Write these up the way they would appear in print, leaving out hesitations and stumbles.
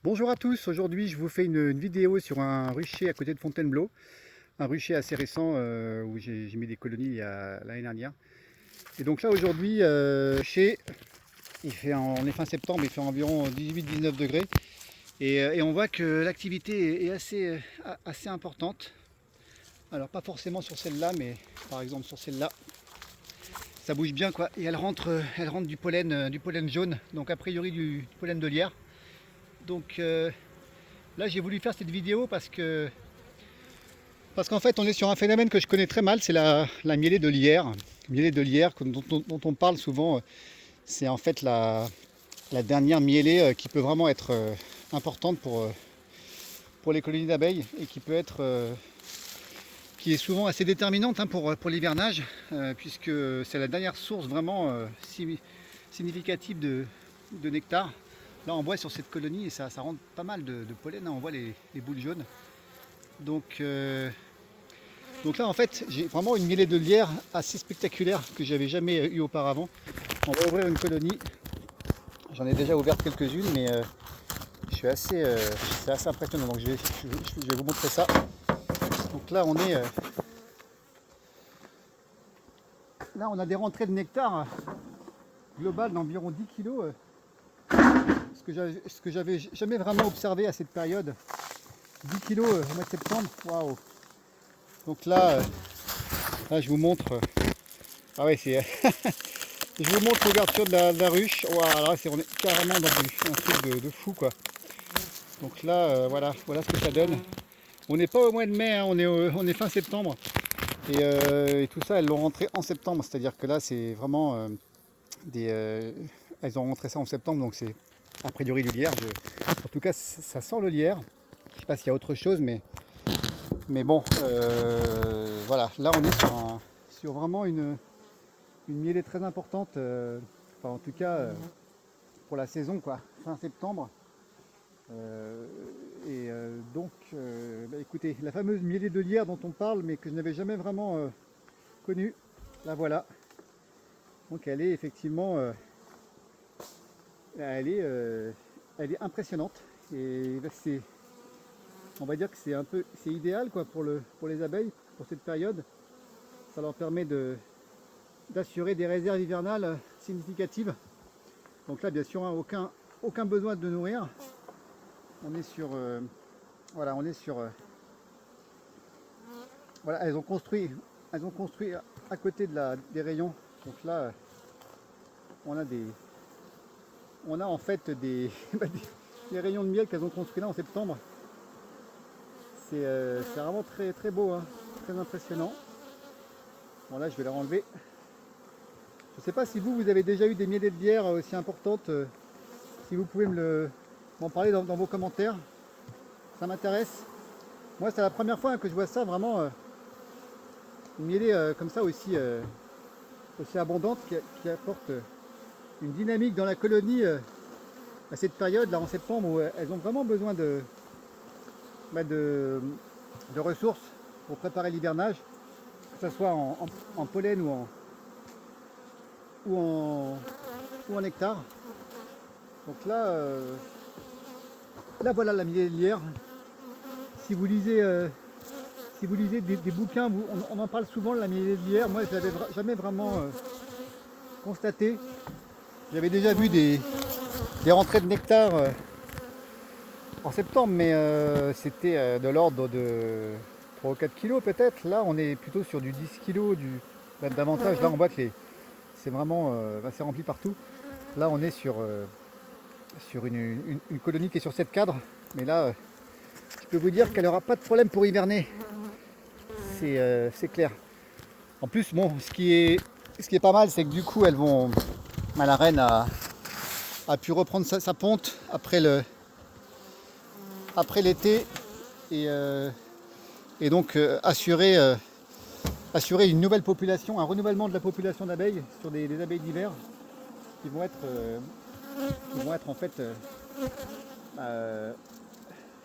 Bonjour à tous, aujourd'hui je vous fais une vidéo sur un rucher à côté de Fontainebleau, un rucher assez récent où j'ai mis des colonies l'année dernière. Et donc là aujourd'hui, on est fin septembre, il fait environ 18-19 degrés et on voit que l'activité est assez importante. Alors pas forcément sur celle-là, mais par exemple sur celle-là, ça bouge bien quoi. Et elle rentre du pollen jaune, donc a priori du pollen de lierre. Donc là j'ai voulu faire cette vidéo parce qu'en fait on est sur un phénomène que je connais très mal, c'est la mielée de lierre. Mielée de lierre dont on parle souvent, c'est en fait la dernière mielée qui peut vraiment être importante pour les colonies d'abeilles et qui est souvent assez déterminante pour l'hivernage, puisque c'est la dernière source vraiment significative de nectar. Là on voit sur cette colonie et ça rentre pas mal de pollen, hein, on voit les boules jaunes. Donc là en fait j'ai vraiment une mielée de lierre assez spectaculaire que j'avais jamais eu auparavant. On va ouvrir une colonie. J'en ai déjà ouvert quelques-unes mais c'est assez impressionnant. Donc je vais vous montrer ça. Donc là on a des rentrées de nectar globales d'environ 10 kg. Ce que j'avais jamais vraiment observé à cette période. 10 kg au mois de septembre. Waouh! Donc là je vous montre. Ah ouais, c'est. Je vous montre l'ouverture de la ruche. Waouh, là on est carrément dans un truc de fou quoi. Donc là voilà ce que ça donne. On n'est pas au mois de mai, hein, on est fin septembre. Et tout ça elles l'ont rentré en septembre. C'est-à-dire que là c'est vraiment elles ont rentré ça en septembre, donc c'est a priori du lierre. En tout cas ça sent le lierre. Je sais pas s'il y a autre chose, mais bon, voilà, là on est sur vraiment une mielée très importante, enfin en tout cas pour la saison quoi, fin septembre. Donc, écoutez, la fameuse mielée de lierre dont on parle, mais que je n'avais jamais vraiment connue, la voilà. Donc elle est effectivement, elle est impressionnante et là, on va dire que c'est idéal quoi pour les abeilles pour cette période. Ça leur permet d'assurer des réserves hivernales significatives. Donc là bien sûr hein, aucun besoin de nourrir. On est sur voilà, voilà, elles ont construit à côté des rayons. Donc là on a en fait des rayons de miel qu'elles ont construits là en septembre. C'est vraiment très très beau, hein, très impressionnant. Bon là je vais la renlever. Je ne sais pas si vous avez déjà eu des mielées de lierre aussi importantes. Si vous pouvez m'en parler dans vos commentaires. Ça m'intéresse. Moi c'est la première fois que je vois ça vraiment. Une mielée comme ça aussi abondante qui apporte une dynamique dans la colonie à cette période là en septembre où elles ont vraiment besoin de ressources pour préparer l'hivernage, que ce soit en pollen ou en nectar. Donc là voilà la mielée de lierre. Si vous lisez des bouquins, on en parle souvent de la mielée de lierre. Moi je l'avais jamais vraiment constaté. J'avais déjà vu des rentrées de nectar en septembre, mais c'était de l'ordre de 3 ou 4 kilos peut-être. Là on est plutôt sur du 10 kilos, davantage. Là on voit que c'est vraiment assez rempli partout. Là on est sur une colonie qui est sur 7 cadres, mais là je peux vous dire qu'elle n'aura pas de problème pour hiverner. C'est clair. En plus, bon, ce qui est pas mal, c'est que du coup la reine a pu reprendre sa ponte après l'été et donc assurer une nouvelle population, un renouvellement de la population d'abeilles sur des abeilles d'hiver qui vont être en fait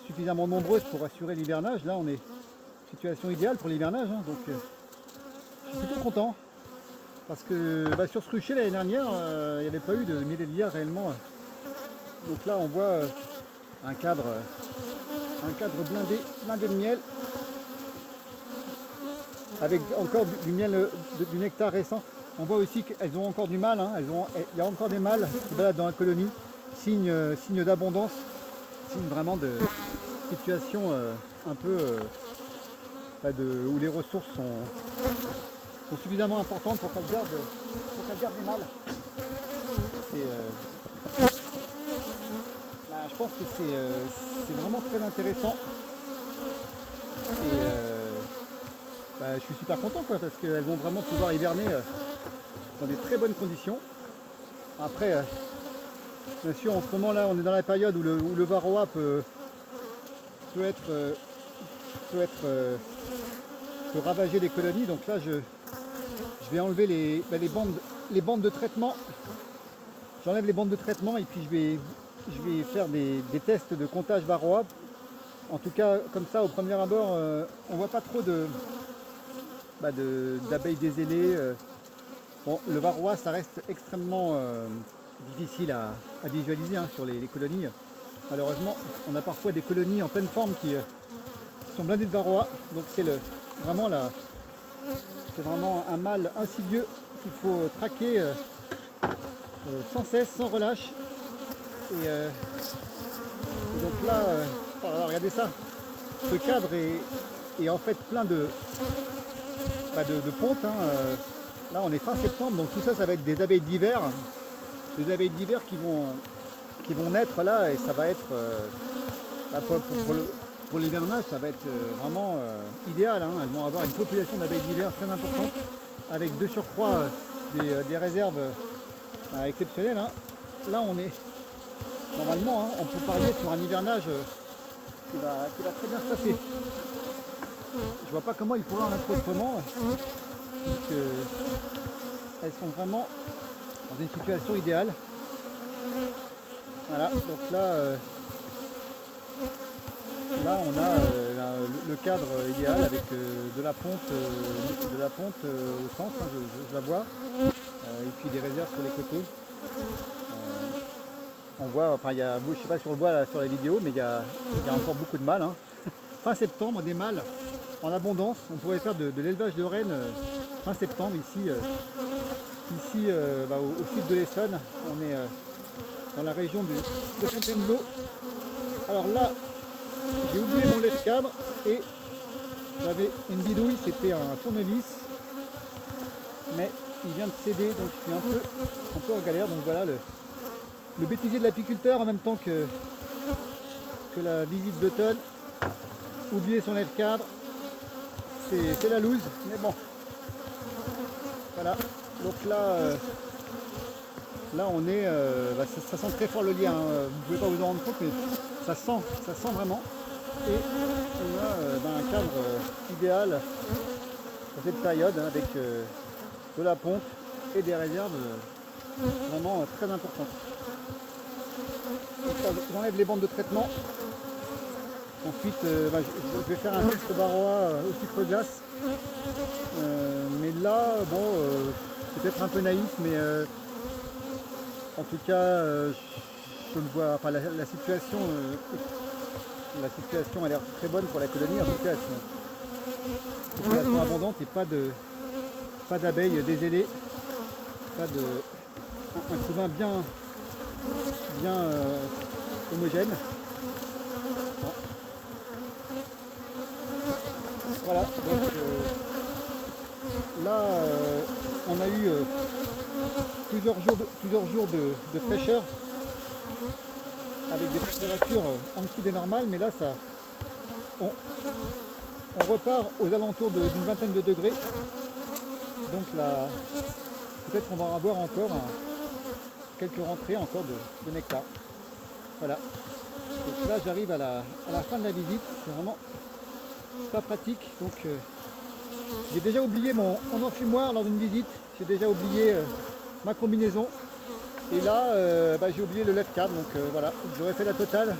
suffisamment nombreuses pour assurer l'hivernage. Là on est en situation idéale pour l'hivernage, hein, donc je suis plutôt content parce que sur ce rucher l'année dernière il n'y avait pas eu de mielée de lierre réellement. Donc là on voit un cadre blindé de miel, avec encore du miel, du nectar récent. On voit aussi qu'elles ont encore du mâle, hein. Il y a encore des mâles qui baladent dans la colonie, signe d'abondance, signe vraiment de situation un peu où les ressources sont suffisamment importantes pour qu'elles gardent des mâles. Je pense que c'est vraiment très intéressant. Et je suis super content parce qu'elles vont vraiment pouvoir hiverner dans des très bonnes conditions. Après, bien sûr, en ce moment là, on est dans la période où le varroa peut ravager les colonies. Donc là, je vais enlever les bandes de traitement. J'enlève les bandes de traitement et puis je vais faire des tests de comptage varroa. En tout cas, comme ça, au premier abord, on voit pas trop d'abeilles dézélées. Bon, le varroa, ça reste extrêmement difficile à visualiser hein, sur les colonies. Malheureusement, on a parfois des colonies en pleine forme qui sont blindées de varroa. Donc c'est vraiment un mal insidieux qu'il faut traquer sans cesse, sans relâche. Et donc là, regardez ça. Ce cadre est en fait plein de pontes. Hein. Là, on est fin septembre, donc tout ça, ça va être des abeilles d'hiver. Des abeilles d'hiver qui vont naître là, et ça va être pour l'hivernage, ça va être vraiment idéal. Hein. Elles vont avoir une population d'abeilles d'hiver très importante, avec de surcroît des réserves exceptionnelles. Hein. Là, on est normalement, hein, on peut parier sur un hivernage qui va très bien se passer. Je vois pas comment il pourrait en être autrement. Elles sont vraiment dans une situation idéale. Voilà, donc là on a le cadre idéal avec de la ponte au centre, hein, je la vois, et puis des réserves sur les côtés. On voit, enfin je sais pas si on le voit là, sur la vidéo, mais il y a encore beaucoup de mâles. Hein. Fin septembre, des mâles en abondance. On pourrait faire de l'élevage de rennes fin septembre ici au sud de l'Essonne. On est dans la région de Fontainebleau. Alors là, j'ai oublié mon lève-cadre et j'avais une bidouille, c'était un tournevis, mais il vient de céder, donc je suis un peu en galère. Donc voilà le bêtisier de l'apiculteur en même temps que la visite d'automne. Oublier son lève-cadre, c'est la loose, mais bon. Voilà, donc là on est, ça sent très fort le lien, hein. Vous ne pouvez pas vous en rendre compte, mais ça sent vraiment. Et on a un cadre idéal pour cette période, hein, avec de la pompe et des réserves vraiment très importantes. J'enlève les bandes de traitement. Ensuite, je vais faire un test varroa au sucre glace. Mais là, bon, peut-être un peu naïf, mais en tout cas, je le vois. Enfin, la situation a l'air très bonne pour la colonie. En tout cas, elles sont abondantes et pas d'abeilles dézélées, un couvain bien homogène. Bon. Voilà, donc là on a eu plusieurs jours de fraîcheur avec des températures en dessous des normales, mais là on repart aux alentours d'une vingtaine de degrés. Donc là, peut-être qu'on va en avoir encore quelques rentrées encore de nectar. Voilà. Donc là j'arrive à la fin de la visite, c'est vraiment pas pratique. Donc j'ai déjà oublié mon enfumoir lors d'une visite, j'ai déjà oublié ma combinaison. Et là j'ai oublié le lève-cadre, donc voilà, j'aurais fait la totale.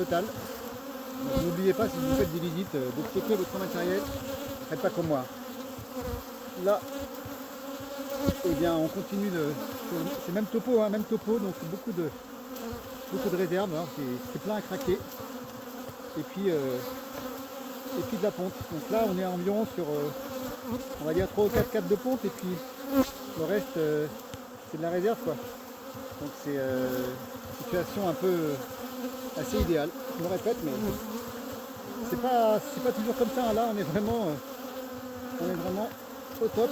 Donc, n'oubliez pas, si vous faites des visites, de checker votre matériel, faites pas comme moi. Là, eh bien on continue c'est même topo, donc beaucoup beaucoup de réserves, hein, c'est plein à craquer. Et puis de la ponte. Donc là on est environ sur on va dire 3 ou 4 de ponte et puis le reste c'est de la réserve quoi. Donc c'est une situation un peu assez idéale. Je me répète mais c'est pas toujours comme ça. Là on est vraiment au top.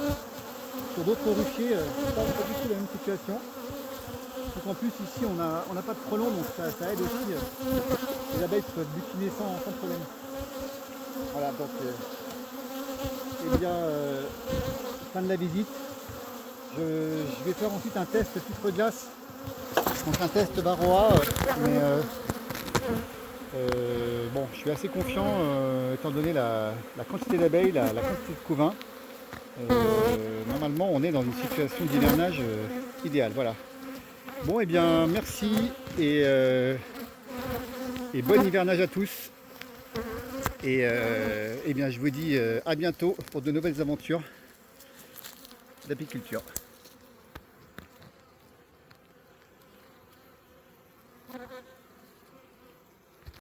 Sur d'autres ruchiers, c'est pas du tout la même situation. Donc en plus ici on n'a pas de frelons donc ça aide aussi. Les abeilles peuvent butiner sans problème. Voilà donc eh bien fin de la visite. Je vais faire ensuite un test filtre glace. Donc un test varroa, mais bon, je suis assez confiant étant donné la quantité d'abeilles, la quantité de couvain. Normalement, on est dans une situation d'hivernage idéale. Voilà. Bon, et bien, merci et bon hivernage à tous. Et bien, je vous dis à bientôt pour de nouvelles aventures d'apiculture.